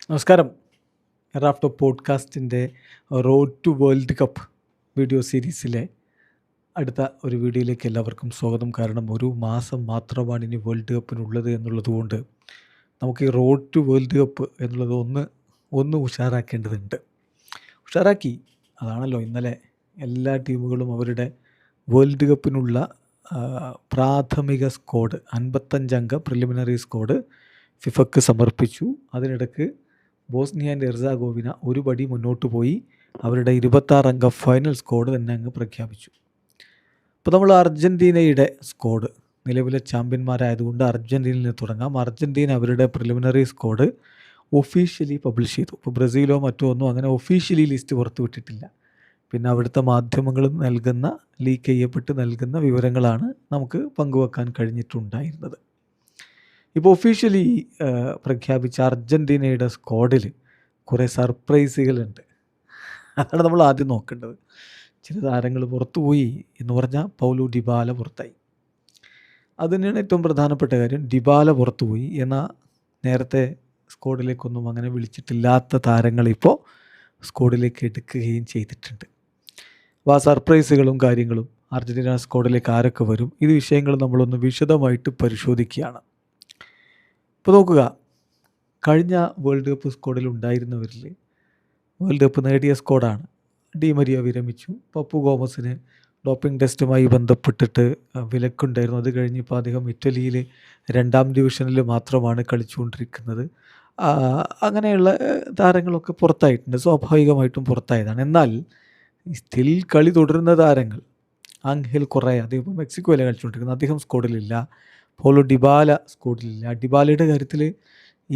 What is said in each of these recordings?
നമസ്കാരം. റാഫ്റ്റോ പോഡ്കാസ്റ്റിൻ്റെ road to world cup video സീരീസിലെ അടുത്ത ഒരു വീഡിയോയിലേക്ക് എല്ലാവർക്കും സ്വാഗതം. കാരണം ഒരു മാസം മാത്രമാണ് ഇനി വേൾഡ് കപ്പിനുള്ളത് എന്നുള്ളതുകൊണ്ട് നമുക്ക് ഈ റോഡ് ടു വേൾഡ് കപ്പ് എന്നുള്ളത് ഒന്ന് ഉഷാറാക്കേണ്ടതുണ്ട്. ഉഷാറാക്കി. അതാണല്ലോ ഇന്നലെ എല്ലാ ടീമുകളും അവരുടെ വേൾഡ് കപ്പിനുള്ള പ്രാഥമിക സ്ക്വാഡ് 55 അംഗ പ്രിലിമിനറി സ്ക്വാഡ് ഫിഫയ്ക്ക് സമർപ്പിച്ചു. അതിനിടയ്ക്ക് ബോസ്നിയ ആൻഡ് ഹെർസഗോവിന ഒരു പടി മുന്നോട്ട് പോയി അവരുടെ 26 അംഗ ഫൈനൽ സ്ക്വാഡ് തന്നെ അങ്ങ് പ്രഖ്യാപിച്ചു. ഇപ്പോൾ നമ്മൾ അർജൻറ്റീനയുടെ സ്ക്വാഡ് നിലവിലെ ചാമ്പ്യന്മാരായതുകൊണ്ട് അർജൻറ്റീനയിൽ നിന്ന് തുടങ്ങാം. അർജൻറ്റീന അവരുടെ പ്രിലിമിനറി സ്ക്വാഡ് ഒഫീഷ്യലി പബ്ലിഷ് ചെയ്തു. ഇപ്പോൾ ബ്രസീലോ മറ്റോ ഒന്നും അങ്ങനെ ഒഫീഷ്യലി ലിസ്റ്റ് പുറത്തുവിട്ടിട്ടില്ല. പിന്നെ അവിടുത്തെ മാധ്യമങ്ങൾ ലീക്ക് ചെയ്യപ്പെട്ട് നൽകുന്ന വിവരങ്ങളാണ് നമുക്ക് പങ്കുവെക്കാൻ കഴിഞ്ഞിട്ടുണ്ടായിരുന്നത്. ഇപ്പോൾ ഒഫീഷ്യലി പ്രഖ്യാപിച്ച അർജൻറ്റീനയുടെ സ്ക്വാഡിൽ കുറേ സർപ്രൈസുകളുണ്ട്. അതാണ് നമ്മൾ ആദ്യം നോക്കേണ്ടത്. ചില താരങ്ങൾ പുറത്തുപോയി എന്ന് പറഞ്ഞാൽ പൗലോ ഡിബാല പുറത്തായി. അത് തന്നെയാണ് ഏറ്റവും പ്രധാനപ്പെട്ട കാര്യം. ഡിബാല പുറത്തുപോയി. എന്നാൽ നേരത്തെ സ്ക്വാഡിലേക്കൊന്നും അങ്ങനെ വിളിച്ചിട്ടില്ലാത്ത താരങ്ങളിപ്പോൾ സ്ക്വാഡിലേക്ക് എടുക്കുകയും ചെയ്തിട്ടുണ്ട്. അപ്പോൾ ആ സർപ്രൈസുകളും കാര്യങ്ങളും അർജൻറ്റീന സ്ക്വാഡിലേക്ക് ആരൊക്കെ വരും, ഇത് വിഷയങ്ങൾ നമ്മളൊന്ന് വിശദമായിട്ട് പരിശോധിക്കുകയാണ്. ഇപ്പോൾ നോക്കുക, കഴിഞ്ഞ വേൾഡ് കപ്പ് സ്ക്വാഡിൽ ഉണ്ടായിരുന്നവരിൽ വേൾഡ് കപ്പ് നേടിയ സ്ക്വാഡാണ്. ഡി മരിയ വിരമിച്ചു. പപ്പു ഗോമസിന് ഡോപ്പിംഗ് ടെസ്റ്റുമായി ബന്ധപ്പെട്ടിട്ട് വിലക്കുണ്ടായിരുന്നു. അത് കഴിഞ്ഞിപ്പോൾ അദ്ദേഹം ഇറ്റലിയിൽ 2ാം ഡിവിഷനിൽ മാത്രമാണ് കളിച്ചുകൊണ്ടിരിക്കുന്നത്. അങ്ങനെയുള്ള താരങ്ങളൊക്കെ പുറത്തായിട്ടുണ്ട്. സ്വാഭാവികമായിട്ടും പുറത്തായതാണ്. എന്നാൽ സ്റ്റിൽ കളി തുടരുന്ന താരങ്ങൾ, ആംഗേൽ കൊറേ, അദ്ദേഹം ഇപ്പോൾ മെക്സിക്കോയിലാണ് കളിച്ചുകൊണ്ടിരിക്കുന്നത്, അദ്ദേഹം സ്ക്വാഡിലില്ല. Paulo Dybala സ്ക്വാഡിലില്ല. ഡിബാലയുടെ കാര്യത്തിൽ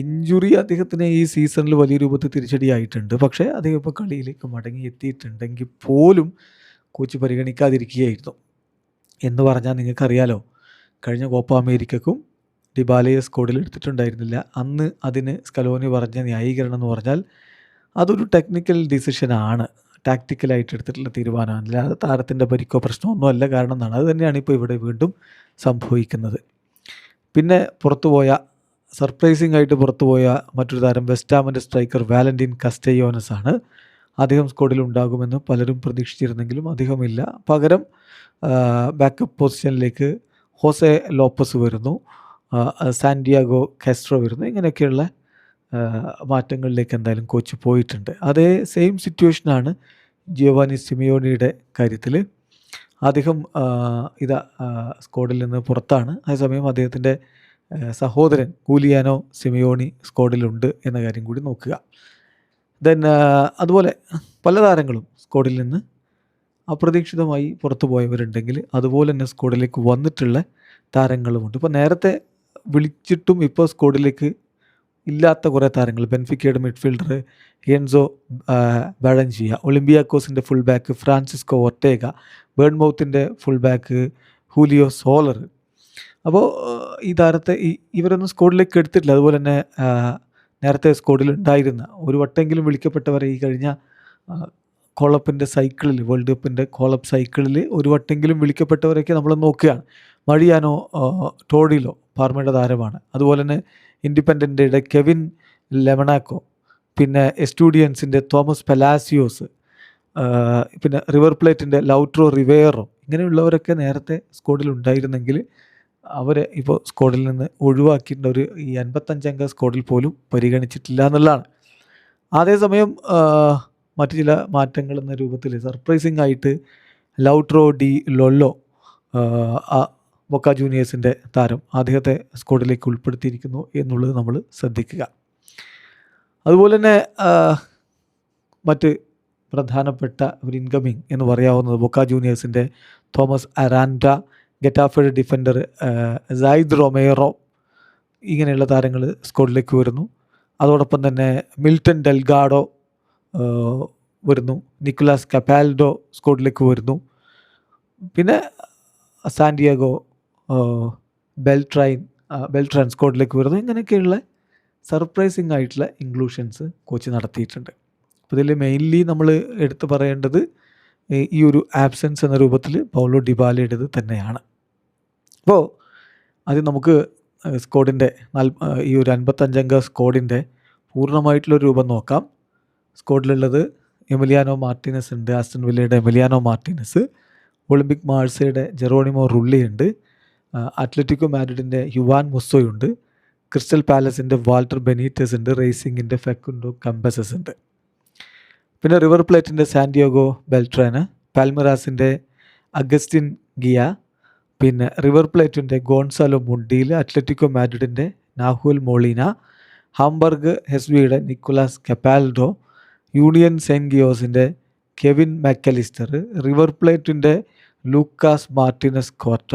ഇഞ്ചുറി അദ്ദേഹത്തിന് ഈ സീസണിൽ വലിയ രൂപത്തിൽ തിരിച്ചടിയായിട്ടുണ്ട്. പക്ഷേ അദ്ദേഹം ഇപ്പോൾ കളിയിലേക്ക് മടങ്ങി എത്തിയിട്ടുണ്ടെങ്കിൽ പോലും കോച്ച് പരിഗണിക്കാതിരിക്കുകയായിരുന്നു. എന്ന് പറഞ്ഞാൽ നിങ്ങൾക്കറിയാലോ, കഴിഞ്ഞ കോപ്പ അമേരിക്കക്കും ഡിബാലയെ സ്ക്വാഡിൽ എടുത്തിട്ടുണ്ടായിരുന്നില്ല. അന്ന് അതിന് സ്കലോനി പറഞ്ഞ ന്യായീകരണം എന്ന് പറഞ്ഞാൽ അതൊരു ടെക്നിക്കൽ ഡിസിഷനാണ്, ടാക്റ്റിക്കലായിട്ട് എടുത്തിട്ടുള്ള തീരുമാനമാണ്, അല്ലാതെ താരത്തിൻ്റെ പരിക്കോ പ്രശ്നമൊന്നും അല്ല കാരണം എന്നാണ്. അത് തന്നെയാണ് ഇപ്പോൾ ഇവിടെ വീണ്ടും സംഭവിക്കുന്നത്. പിന്നെ സർപ്രൈസിംഗ് ആയിട്ട് പുറത്തുപോയ മറ്റൊരു താരം വെസ്റ്റ് ഹാമിൻ്റെ സ്ട്രൈക്കർ വാലന്റീൻ കസ്റ്റയോനസ് ആണ്. അദ്ദേഹം സ്ക്വാഡിൽ ഉണ്ടാകുമെന്ന് പലരും പ്രതീക്ഷിച്ചിരുന്നെങ്കിലും അദ്ദേഹമില്ല. പകരം ബാക്കപ്പ് പൊസിഷനിലേക്ക് ഹോസെ ലോപ്പസ് വരുന്നു, സാന്റിയാഗോ കാസ്ട്രോ വരുന്നു. ഇങ്ങനെയൊക്കെയുള്ള മാറ്റങ്ങളിലേക്ക് എന്തായാലും കോച്ച് പോയിട്ടുണ്ട്. അതേ സെയിം സിറ്റുവേഷനാണ് ജിയോവാനി സിമിയോണിയുടെ കാര്യത്തിൽ. അദ്ദേഹം സ്ക്വാഡിൽ നിന്ന് പുറത്താണ്. അതേസമയം അദ്ദേഹത്തിൻ്റെ സഹോദരൻ ഗൂലിയാനോ സിമിയോണി സ്ക്വാഡിലുണ്ട് എന്ന കാര്യം കൂടി നോക്കുക. അതുപോലെ പല താരങ്ങളും സ്ക്വാഡിൽ നിന്ന് അപ്രതീക്ഷിതമായി പുറത്തു പോയവരുണ്ടെങ്കിൽ അതുപോലെ തന്നെ സ്ക്വാഡിലേക്ക് വന്നിട്ടുള്ള താരങ്ങളുമുണ്ട്. ഇപ്പോൾ നേരത്തെ വിളിച്ചിട്ടും ഇപ്പോൾ സ്ക്വാഡിലേക്ക് ഇല്ലാത്ത കുറേ താരങ്ങൾ, ബെൻഫിക്കയുടെ മിഡ്ഫീൽഡർ എൻസോ ബാഡൻജിയ, ഒളിമ്പിയാക്കോസിൻ്റെ ഫുൾ ബാക്ക് ഫ്രാൻസിസ്കോ ഒർട്ടേഗ, ബേൺമൗത്തിൻ്റെ ഫുൾ ബാക്ക് ഹൂലിയോ സോളർ. അപ്പോൾ ഈ താരത്തെ ഇവരൊന്നും സ്ക്വാഡിലേക്ക് എടുത്തിട്ടില്ല. അതുപോലെ തന്നെ നേരത്തെ സ്ക്വാഡിൽ ഉണ്ടായിരുന്ന ഒരു വട്ടെങ്കിലും വിളിക്കപ്പെട്ടവരെ ഈ കഴിഞ്ഞ കോളപ്പിൻ്റെ സൈക്കിളിൽ, വേൾഡ് കപ്പിൻ്റെ കോളപ്പ് സൈക്കിളിൽ ഒരു വട്ടെങ്കിലും വിളിക്കപ്പെട്ടവരൊക്കെ നമ്മൾ നോക്കുകയാണ്. മഴിയാനോ ടോഡിലോ പാർമയുടെ താരമാണ്. അതുപോലെ തന്നെ ഇൻഡിപെൻഡൻ്റയുടെ കെവിൻ ലെമണാക്കോ, പിന്നെ എസ്റ്റുഡിയൻസിൻ്റെ തോമസ് പെലാസിയോസ്, പിന്നെ റിവർ പ്ലേറ്റിൻ്റെ ലൗട്രോ റിവേറോ, ഇങ്ങനെയുള്ളവരൊക്കെ നേരത്തെ സ്ക്വാഡിൽ ഉണ്ടായിരുന്നെങ്കിൽ അവരെ ഇപ്പോൾ സ്ക്വാഡിൽ നിന്ന് ഒഴിവാക്കിയിട്ട് ഈ 55 അംഗ സ്ക്വാഡിൽ പോലും പരിഗണിച്ചിട്ടില്ല എന്നുള്ളതാണ്. അതേസമയം മറ്റു ചില മാറ്റങ്ങൾ എന്ന രൂപത്തിൽ സർപ്രൈസിംഗ് ആയിട്ട് ലൗട്രോ ഡി ലൊല്ലോ, ബൊക്ക ജൂനിയേഴ്സിൻ്റെ താരം, അദ്ദേഹത്തെ സ്ക്വാഡിലേക്ക് ഉൾപ്പെടുത്തിയിരിക്കുന്നു എന്നുള്ളത് നമ്മൾ ശ്രദ്ധിക്കുക. അതുപോലെ തന്നെ മറ്റ് പ്രധാനപ്പെട്ട ഒരു ഇൻകമിങ് എന്ന് പറയാവുന്നത് ബൊക്ക ജൂനിയേഴ്സിൻ്റെ തോമസ് അറാൻഡ, ഗെറ്റാഫയുടെ ഡിഫൻഡർ സൈദ് റൊമേറോ, ഇങ്ങനെയുള്ള താരങ്ങൾ സ്ക്വാഡിലേക്ക് വരുന്നു. അതോടൊപ്പം തന്നെ മിൽട്ടൺ ഡെൽഗാഡോ വരുന്നു, നിക്കോളാസ് കപാൽഡോ സ്ക്വാഡിലേക്ക് വരുന്നു, പിന്നെ സാന്റിയാഗോ ബെൽട്രാൻ സ്ക്വാഡിലേക്ക് വരുന്നു. ഇങ്ങനെയൊക്കെയുള്ള സർപ്രൈസിംഗ് ആയിട്ടുള്ള ഇൻക്ലൂഷൻസ് കോച്ച് നടത്തിയിട്ടുണ്ട്. അപ്പോൾ ഇതിൽ മെയിൻലി നമ്മൾ എടുത്തു പറയേണ്ടത് ഈ ഒരു ആബ്സെൻസ് എന്ന രൂപത്തിൽ പൗലോ ഡിബാലയുടേത് തന്നെയാണ്. അപ്പോൾ അത് നമുക്ക് സ്ക്വാഡിൻ്റെ ഈ ഒരു 55 അംഗ സ്ക്വാഡിൻ്റെ പൂർണ്ണമായിട്ടുള്ള രൂപം നോക്കാം. സ്ക്വാഡിലുള്ളത് എമിലിയാനോ മാർട്ടിനസ് ഉണ്ട്, ആസ്റ്റൺ വില്ലയുടെ എമിലിയാനോ മാർട്ടിനസ്. ഒളിമ്പിക് മാഴ്സയുടെ ജെറോണിമോ റുള്ളി ഉണ്ട്. അത്ലറ്റിക്കോ മാഡ്രിഡിൻ്റെ യുവാൻ മുസ്സോയുണ്ട്. ക്രിസ്റ്റൽ പാലസിൻ്റെ വാൾട്ടർ ബെനീറ്റസ് ഉണ്ട്. റേസിങ്ങിൻ്റെ ഫെക്കുണ്ടോ കമ്പസസ് ഉണ്ട്. പിന്നെ റിവർ പ്ലേറ്റിൻ്റെ സാന്റിയാഗോ ബെൽട്രാന്, പാൽമിറാസിൻ്റെ അഗസ്റ്റിൻ ഗിയ, പിന്നെ റിവർ പ്ലേറ്റിൻ്റെ ഗോൺസാലോ മുണ്ടീൽ, അത്ലറ്റിക്കോ മാഡ്രിഡിൻ്റെ നാഹുൽ മോളിന, ഹാംബർഗ് ഹെസ്വിയുടെ നിക്കോളാസ് കപ്പാൽഡോ, യൂണിയൻ സെൻറ്റ് ഗിയോസിൻ്റെ കെവിൻ മാക്കലിസ്റ്റർ, റിവർ പ്ലേറ്റിൻ്റെ ലൂക്കാസ് മാർട്ടിനസ് കോർട്ട,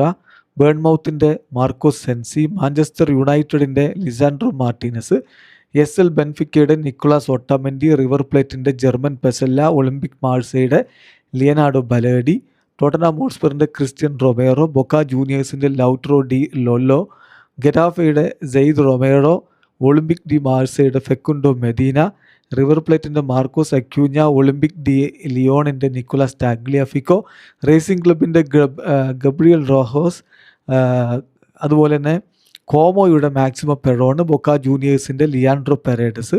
ബേൺമൗത്തിൻ്റെ മാർക്കോസ് സെൻസി, മാഞ്ചസ്റ്റർ യുണൈറ്റഡിൻ്റെ Lisandro Martinez, S L ബെൻഫിക്കയുടെ Nicolas Otamendi, River പ്ലേറ്റിൻ്റെ ജർമ്മൻ പെസല്ല, ഒളിമ്പിക് മാഴ്സയുടെ ലിയനാർഡോ ബലേഡി, ടോട്ടനാം ഹോട്ട്സ്പറിൻ്റെ Cristian Romero, Boca ജൂനിയേഴ്സിൻ്റെ Lautaro Di Lollo, ഗെറ്റാഫയുടെ Zaid Romero, Olympique de മാഴ്സയുടെ Facundo Medina, River പ്ലേറ്റിൻ്റെ Marcos Acuna, Olympique de ലിയോണിൻ്റെ Nicolas Tagliafico, Racing ക്ലബിൻ്റെ Gabriel Rojas, അതുപോലെ തന്നെ കോമോയുടെ മാക്സിമോ പെറോണ്, ബൊക്ക ജൂനിയേഴ്സിൻ്റെ ലിയാൻഡ്രോ പെരേഡസ്,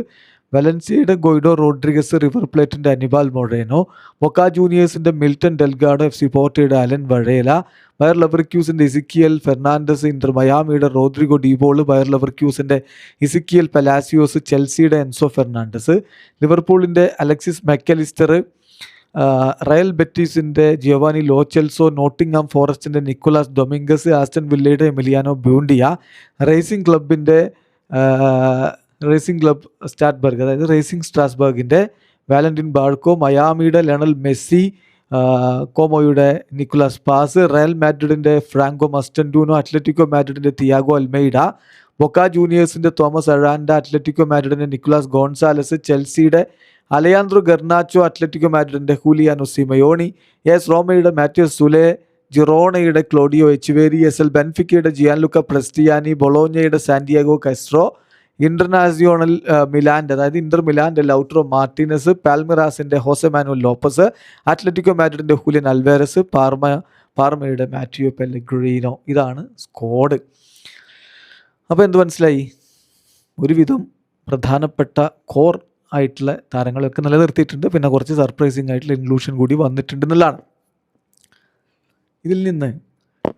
വലൻസിയയുടെ ഗോയിഡോ റോഡ്രിഗസ്, റിവർ പ്ലേറ്റിൻ്റെ അനിബാൽ മൊറേനോ, ബൊക്ക ജൂനിയേഴ്സിൻ്റെ മിൽട്ടൺ ഡെൽഗാഡോ, എഫ് സി പോർട്ടയുടെ അലൻ വഴേല, ബയർ ലെവർക്യൂസിൻ്റെ ഇസിക്കിയൽ ഫെർണാണ്ടസ്, ഇന്റർ മയാമിയുടെ റോദ്രിഗോ ഡീബോൾ, ബയർ ലെവർക്യൂസിൻ്റെ ഇസിക്കിയൽ പലാസിയോസ്, ചെൽസിയുടെ എൻസോ ഫെർണാണ്ടസ്, ലിവർപൂളിൻ്റെ അലക്സിസ് മെക്കലിസ്റ്റർ, റയൽ ബെറ്റീസിൻ്റെ ജിയോവാനി ലോച്ചെൽസോ, നോട്ടിംഗ്ഹാം ഫോറസ്റ്റിൻ്റെ നിക്കോളാസ് ഡൊമിംഗസ്, ആസ്റ്റൺ വില്ലയുടെ Emiliano Buendia, Racing Club Strasbourg, അതായത് റേസിംഗ് സ്ട്രാസ്ബർഗിൻ്റെ വാലന്റിൻ ബാർക്കോ, മയാമിയുടെ ലണൽ മെസ്സി, കോമോയുടെ നിക്കോളാസ് പാസ്, റയൽ മാഡ്രിഡിൻ്റെ ഫ്രാങ്കോ മസ്റ്റൻഡൂനോ, അത്ലറ്റിക്കോ മാഡ്രിഡിൻ്റെ തിയാഗോ അൽമെയ്ഡ, ബൊക്ക ജൂനിയേഴ്സിൻ്റെ തോമസ് അഴാൻഡ, അത്ലറ്റിക്കോ മാഡ്രിഡിൻ്റെ നിക്കോളാസ് ഗോൺസാലസ്, ചെൽസിയുടെ അലയാൻഡ്രോ ഗർനാച്ചോ, അത്ലറ്റിക്കോ മാഡ്രിഡിൻ്റെ ഹൂലിയാനോ സിമയോണി, എസ് റോമയുടെ മാത്യൂസ് സുലെ, ജിറോണയുടെ ക്ലോഡിയോ എച്ചുവേരി, എസ് എൽ ബെൻഫിക്കയുടെ ജിയാൻലുക്ക പ്രസ്റ്റിയാനി, ബൊളോഞ്ഞയുടെ സാന്റിയാഗോ കെസ്ട്രോ, ഇന്റർനാഷണൽ മിലാൻ്റെ, അതായത് ഇന്റർ മിലാൻ്റെ ലൗട്രോ മാർട്ടിനസ്, പാൽമിറാസിൻ്റെ ഹോസെ മാനുവൽ ലോപ്പസ്, അത്ലറ്റിക്കോ മാഡ്രിഡിൻ്റെ ഹൂലിയൻ അൽവേരസ്, പാർമയുടെ മാറ്റിയോ പെല്ലഗ്രീനോ. ഇതാണ് സ്ക്വാഡ്. അപ്പോൾ എന്ത് മനസ്സിലായി? ഒരുവിധം പ്രധാനപ്പെട്ട കോർ ആയിട്ടുള്ള താരങ്ങളൊക്കെ നിലനിർത്തിയിട്ടുണ്ട്. പിന്നെ കുറച്ച് സർപ്രൈസിങ് ആയിട്ടുള്ള ഇൻക്ലൂഷൻ കൂടി വന്നിട്ടുണ്ട് എന്നുള്ളതാണ്. ഇതിൽ നിന്ന്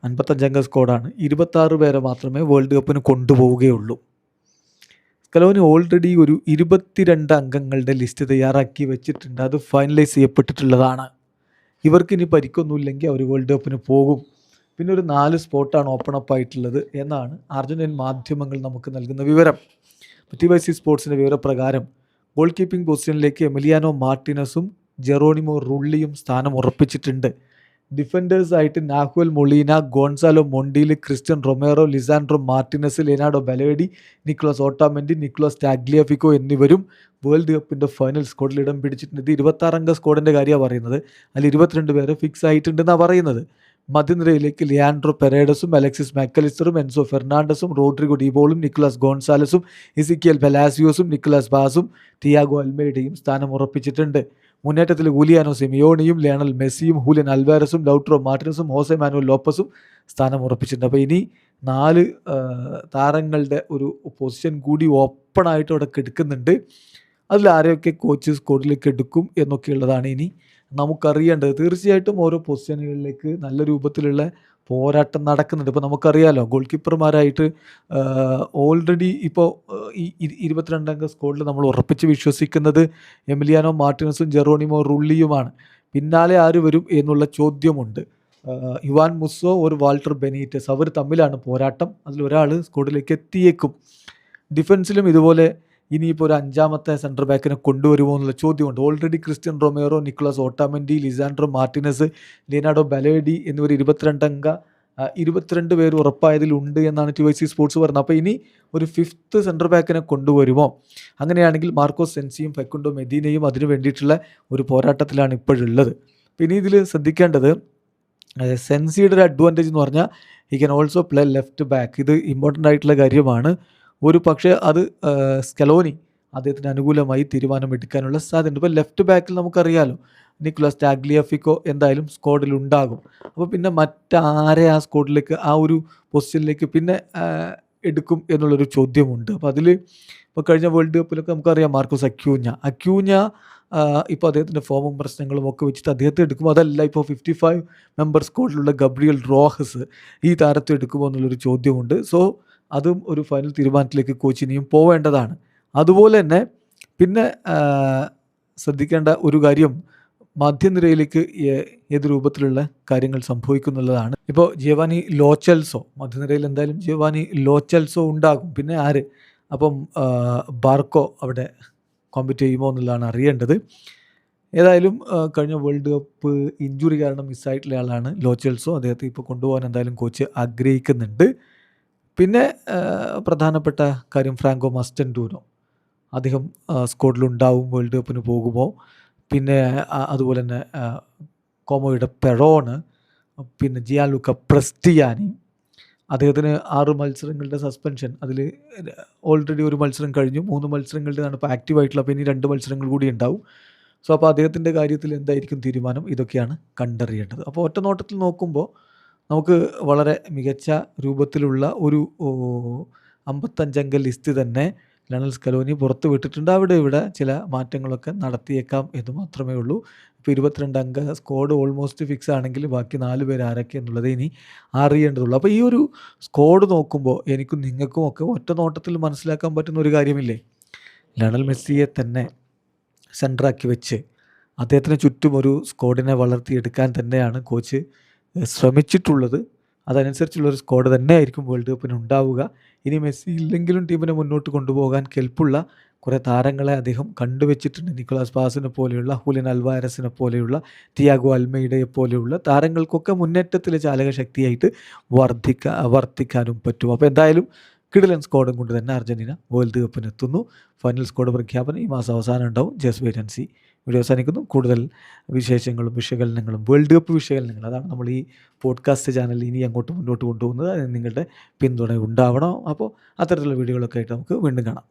55 സ്ക്വാഡാണ്. 26 പേരെ മാത്രമേ വേൾഡ് കപ്പിന് കൊണ്ടുപോവുകയുള്ളൂ. സ്കലോനി ഓൾറെഡി ഒരു 22 അംഗങ്ങളുടെ ലിസ്റ്റ് തയ്യാറാക്കി വെച്ചിട്ടുണ്ട്. അത് ഫൈനലൈസ് ചെയ്യപ്പെട്ടിട്ടുള്ളതാണ്. ഇവർക്കിനി പരിക്കൊന്നുമില്ലെങ്കിൽ അവർ വേൾഡ് കപ്പിന് പോകും. പിന്നെ ഒരു 4 സ്പോട്ടാണ് ഓപ്പൺ അപ്പ് ആയിട്ടുള്ളത് എന്നാണ് അർജന്റീൻ മാധ്യമങ്ങൾ നമുക്ക് നൽകുന്ന വിവരം. TYC സ്പോർട്സിൻ്റെ വിവരപ്രകാരം ഗോൾ കീപ്പിംഗ് പൊസിഷനിലേക്ക് എമിലിയാനോ മാർട്ടിനസും ജെറോണിമോ റുള്ളിയും സ്ഥാനം ഉറപ്പിച്ചിട്ടുണ്ട്. ഡിഫൻഡേഴ്സായിട്ട് Nahuel Molina, Gonzalo Montiel, Cristian Romero, Lisandro Martinez, Leonardo Balerdi, Nicolas Otamendi, Nicolas Tagliafico എന്നിവരും വേൾഡ് കപ്പിൻ്റെ ഫൈനൽ സ്ക്വാഡിൽ ഇടം പിടിച്ചിട്ടുണ്ട്. ഇത് 26 അംഗ സ്ക്വാഡിൻ്റെ കാര്യമാണ് പറയുന്നത്. അതിൽ 22 പേര് ഫിക്സ് ആയിട്ടുണ്ടെന്നാണ് പറയുന്നത്. മധ്യനിരയിലേക്ക് ലിയാൻഡ്രോ പെരേഡസും, അലക്സിസ് മാക്കലിസ്റ്ററും, എൻസോ ഫെർണാണ്ടസും, റോഡ്രിഗോ ഡീബോളും, നിക്കോളാസ് ഗോൺസാലസും, ഇസിക്കിയൽ പലാസിയോസും, നിക്കോളാസ് ബാസും, തിയാഗോ അൽമേഡയും സ്ഥാനം ഉറപ്പിച്ചിട്ടുണ്ട്. മുന്നേറ്റത്തിൽ ഹൂലിയാനോ സിമിയോണിയും, ലയണൽ മെസ്സിയും, ഹൂലിയൻ അൽവാരസും, ലൗട്രോ മാർട്ടിനസും, ഹോസെ മാനുവൽ ലോപ്പസും സ്ഥാനം ഉറപ്പിച്ചിട്ടുണ്ട്. അപ്പോൾ ഇനി 4 താരങ്ങളുടെ ഒരു പൊസിഷൻ കൂടി ഓപ്പണായിട്ട് അവിടെ എടുക്കുന്നുണ്ട്. അതിൽ ആരെയൊക്കെ കോച്ച് സ്ക്വാഡിലേക്ക് എടുക്കും എന്നൊക്കെയുള്ളതാണ് ഇനി നമുക്കറിയേണ്ടത്. തീർച്ചയായിട്ടും ഓരോ പൊസിഷനുകളിലേക്ക് നല്ല രൂപത്തിലുള്ള പോരാട്ടം നടക്കുന്നുണ്ട്. ഇപ്പോൾ നമുക്കറിയാമല്ലോ, ഗോൾ കീപ്പർമാരായിട്ട് ഓൾറെഡി ഇപ്പോൾ ഈ 22 അംഗ സ്ക്വാഡിൽ നമ്മൾ ഉറപ്പിച്ച് വിശ്വസിക്കുന്നത് എമിലിയാനോ മാർട്ടിനസും ജെറോണിമോ റുള്ളിയുമാണ്. പിന്നാലെ ആര് വരും എന്നുള്ള ചോദ്യമുണ്ട്. യുവാൻ മുസ്സോ, ഒരു വാൾട്ടർ ബെനീറ്റസ്, അവർ തമ്മിലാണ് പോരാട്ടം. അതിലൊരാൾ സ്ക്വാഡിലേക്ക് എത്തിയേക്കും. ഡിഫൻസിലും ഇതുപോലെ ഇനിയിപ്പോൾ ഒരു 5ാമത്തെ സെൻറ്റർ ബാക്കിനെ കൊണ്ടുവരുമോ എന്നുള്ള ചോദ്യമുണ്ട്. Already Cristian Romero, Nicolas Otamendi, Lisandro Martinez, Leonardo Balerdi എന്നിവർ 22 പേര് ഉറപ്പായതിലുണ്ട് എന്നാണ് TYC സ്പോർട്സ് പറഞ്ഞത്. അപ്പോൾ ഇനി ഒരു 5th സെൻറ്റർ ബാക്കിനെ കൊണ്ടുവരുമോ? അങ്ങനെയാണെങ്കിൽ മാർക്കോസ് സെൻസിയും ഫെക്കുണ്ടോ മെദീനയും അതിനു വേണ്ടിയിട്ടുള്ള ഒരു പോരാട്ടത്തിലാണ് ഇപ്പോഴുള്ളത്. പിന്നെ ഇതിൽ ശ്രദ്ധിക്കേണ്ടത്, സെൻസിയുടെ ഒരു അഡ്വാൻറ്റേജ് എന്ന് പറഞ്ഞാൽ he can also play left back. ഇത് ഇമ്പോർട്ടൻ്റ് ആയിട്ടുള്ള കാര്യമാണ്. ഒരു പക്ഷേ അത് സ്കലോനി അദ്ദേഹത്തിന് അനുകൂലമായി തീരുമാനമെടുക്കാനുള്ള സാധ്യതയുണ്ട്. ഇപ്പോൾ ലെഫ്റ്റ് ബാക്കിൽ നമുക്കറിയാമല്ലോ, നിക്കോളാസ് ടാഗ്ലിയാഫിക്കോ എന്തായാലും സ്ക്വാഡിൽ ഉണ്ടാകും. അപ്പോൾ പിന്നെ മറ്റാരെ ആ സ്ക്വാഡിലേക്ക്, ആ ഒരു പൊസിഷനിലേക്ക് പിന്നെ എടുക്കും എന്നുള്ളൊരു ചോദ്യമുണ്ട്. അപ്പോൾ അതിൽ ഇപ്പോൾ കഴിഞ്ഞ വേൾഡ് കപ്പിലൊക്കെ നമുക്കറിയാം മാർക്കോസ് അക്യൂഞ്ഞ ഇപ്പോൾ അദ്ദേഹത്തിൻ്റെ ഫോമും പ്രശ്നങ്ങളും ഒക്കെ വെച്ചിട്ട് അദ്ദേഹത്തെ എടുക്കുമ്പോൾ അതല്ല ഇപ്പോൾ 55 മെമ്പർ സ്ക്വാഡിലുള്ള ഗബ്രിയൽ റോഹസ് ഈ താരത്തെ എടുക്കുമോ എന്നുള്ളൊരു ചോദ്യമുണ്ട്. സോ അതും ഒരു ഫൈനൽ തീരുമാനത്തിലേക്ക് കോച്ച് ഇനിയും പോവേണ്ടതാണ്. അതുപോലെ തന്നെ പിന്നെ ശ്രദ്ധിക്കേണ്ട ഒരു കാര്യം മധ്യനിരയിലേക്ക് ഏത് രൂപത്തിലുള്ള കാര്യങ്ങൾ സംഭവിക്കുന്നുള്ളതാണ്. ഇപ്പോൾ ജിയോവാനി ലോ ചെൽസോ മധ്യനിരയിൽ എന്തായാലും ജിയോവാനി ലോ ചെൽസോ ഉണ്ടാകും. പിന്നെ ആര്? അപ്പം ബാർക്കോ അവിടെ കോമ്പറ്റ് ചെയ്യുമോ എന്നുള്ളതാണ് അറിയേണ്ടത്. ഏതായാലും കഴിഞ്ഞ വേൾഡ് കപ്പ് ഇഞ്ചുറി കാരണം മിസ്സായിട്ടുള്ള ആളാണ് ലോ ചെൽസോ. അദ്ദേഹത്തെ ഇപ്പോൾ കൊണ്ടുപോകാൻ എന്തായാലും കോച്ച് ആഗ്രഹിക്കുന്നുണ്ട്. പിന്നെ പ്രധാനപ്പെട്ട കാര്യം ഫ്രാങ്കോ മസ്റ്റൻഡൂനോ, അദ്ദേഹം സ്ക്വാഡിലുണ്ടാവും, വേൾഡ് കപ്പിന് പോകുമോ? പിന്നെ അതുപോലെ തന്നെ കോമോയുടെ പെറോണ്, പിന്നെ ജിയാൻലൂക്ക പ്രസ്റ്റിയാനി, അദ്ദേഹത്തിന് 6 മത്സരങ്ങളുടെ സസ്പെൻഷൻ, അതിൽ ഓൾറെഡി ഒരു മത്സരം കഴിഞ്ഞു, 3 മത്സരങ്ങളുടെയാണ് ഇപ്പോൾ ആക്റ്റീവായിട്ടുള്ള, അപ്പോൾ ഇനി 2 മത്സരങ്ങൾ കൂടി ഉണ്ടാവും. സോ അപ്പോൾ അദ്ദേഹത്തിൻ്റെ കാര്യത്തിൽ എന്തായിരിക്കും തീരുമാനം, ഇതൊക്കെയാണ് കണ്ടറിയേണ്ടത്. അപ്പോൾ ഒറ്റ നോട്ടത്തിൽ നോക്കുമ്പോൾ നമുക്ക് വളരെ മികച്ച രൂപത്തിലുള്ള ഒരു 55 അംഗ ലിസ്റ്റ് തന്നെ ലയണൽ സ്കലോനി പുറത്ത് വിട്ടിട്ടുണ്ട്. ഇവിടെ ചില മാറ്റങ്ങളൊക്കെ നടത്തിയേക്കാം എന്ന് മാത്രമേ ഉള്ളൂ. ഇപ്പോൾ 22 അംഗ സ്ക്വാഡ് ഓൾമോസ്റ്റ് ഫിക്സ് ആണെങ്കിൽ ബാക്കി 4 പേര് ആരൊക്കെ എന്നുള്ളത് ഇനി അറിയേണ്ടതുള്ളൂ. അപ്പോൾ ഈ ഒരു സ്ക്വാഡ് നോക്കുമ്പോൾ എനിക്കും നിങ്ങൾക്കും ഒക്കെ ഒറ്റ നോട്ടത്തിൽ മനസ്സിലാക്കാൻ പറ്റുന്ന ഒരു കാര്യമില്ലേ, ലയണൽ മെസ്സിയെ തന്നെ സെൻറ്ററാക്കി വെച്ച് അദ്ദേഹത്തിന് ചുറ്റും ഒരു സ്ക്വാഡിനെ വളർത്തിയെടുക്കാൻ തന്നെയാണ് കോച്ച് ശ്രമിച്ചിട്ടുള്ളത്. അതനുസരിച്ചുള്ളൊരു സ്ക്വാഡ് തന്നെ ആയിരിക്കും വേൾഡ് കപ്പിന് ഉണ്ടാവുക. ഇനി മെസ്സി ഇല്ലെങ്കിലും ടീമിനെ മുന്നോട്ട് കൊണ്ടുപോകാൻ കെൽപ്പുള്ള കുറേ താരങ്ങളെ അദ്ദേഹം കണ്ടുവച്ചിട്ടുണ്ട്. നിക്കോളാസ് പാസിനെ പോലെയുള്ള, ഹൂലിയൻ അൽവാരസിനെ പോലെയുള്ള, തിയാഗോ അൽമൈഡയെ പോലെയുള്ള താരങ്ങൾക്കൊക്കെ മുന്നേറ്റത്തിലെ ചാലകശക്തിയായിട്ട് വർത്തിക്കാനും പറ്റും. അപ്പോൾ എന്തായാലും കിടിലൻ സ്ക്വാഡും കൊണ്ട് തന്നെ അർജൻറ്റീന വേൾഡ് കപ്പിന് എത്തുന്നു. ഫൈനൽ സ്ക്വാഡ് പ്രഖ്യാപനം ഈ മാസം അവസാനം ഉണ്ടാവും. Just wait and see. Video അവസാനിക്കുന്നു. കൂടുതൽ വിശേഷങ്ങളും വിശകലനങ്ങളും വേൾഡ് കപ്പ് വിശകലനങ്ങൾ, അതാണ് നമ്മൾ ഈ പോഡ്കാസ്റ്റ് ചാനൽ ഇനി അങ്ങോട്ട് മുന്നോട്ട് കൊണ്ടുപോകുന്നത്. അതിന് നിങ്ങളുടെ പിന്തുണ ഉണ്ടാവണം. അപ്പോൾ അത്തരത്തിലുള്ള വീഡിയോകളൊക്കെ ആയിട്ട് നമുക്ക് വീണ്ടും കാണാം.